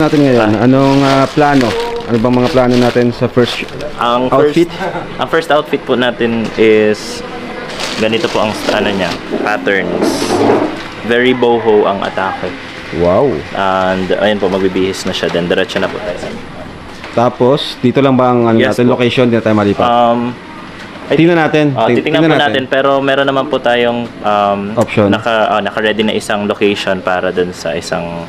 Natin ngayon, anong plano? Ano bang mga plano natin sa first outfit? Ang first outfit po natin is ganito po ang niya, patterns. Very boho ang atake. Wow. And ayun po, magbibihis na siya. Then diretso na po tayo. Tapos, dito lang ba ang Yes natin, po. location? Di na tayo malipat. Tingnan natin. titingnan po natin. Pero meron naman po tayong Option. naka-ready na isang location para dun sa isang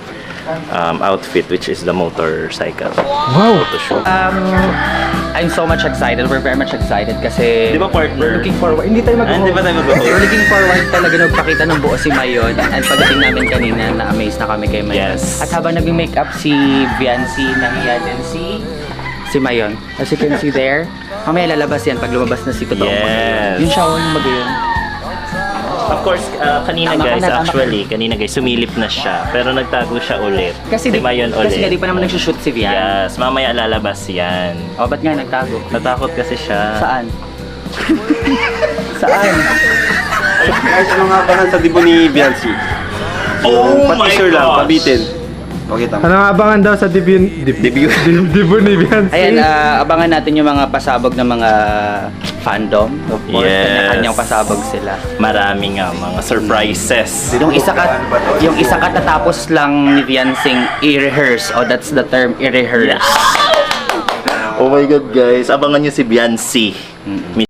outfit, which is the motorcycle. Wow! Photo shoot. I'm so much excited. We're very much excited kasi Di ba, partner? we're looking forward. Hindi tayo mag-host. Hindi ba tayo mag-host? We're looking forward talaga nagpakita ng buo si Mayon. And pagdating namin kanina, na-amaze na kami kay Mayon. Yes. At habang nag-makeup si Viancy, nahiya din si Mayon. As you can see there, mamaya lalabas yan pag lumabas na si Totoong Yes. Mayon. Yun siya, yung magayon. Of course, kanina Tama ka guys, na, tama actually, kanina guys, sumilip na siya. Pero nagtago siya ulit. Kasi si Mayon ulit. Kasi di pa naman nagsushoot si Vian. Yes, mamaya lalabas yan. O, ba't nga nagtago? Natakot kasi siya. Saan? Saan? Guys, ano nga ba sa dibo ni Biancy? Oh my Pa-teaser lang, gosh! pabitin. Okay, tama. Ano nga abangan daw sa debut ni Biancy? Ayan, abangan natin yung mga pasabog ng mga fandom. Of course, Yes. kanya-kanyang pasabog sila. Maraming mga surprises. Yung isa katatapos lang ni Viancing i-rehearse. Oh, that's the term, i-rehearse. Oh my God guys, abangan nyo si Biancy.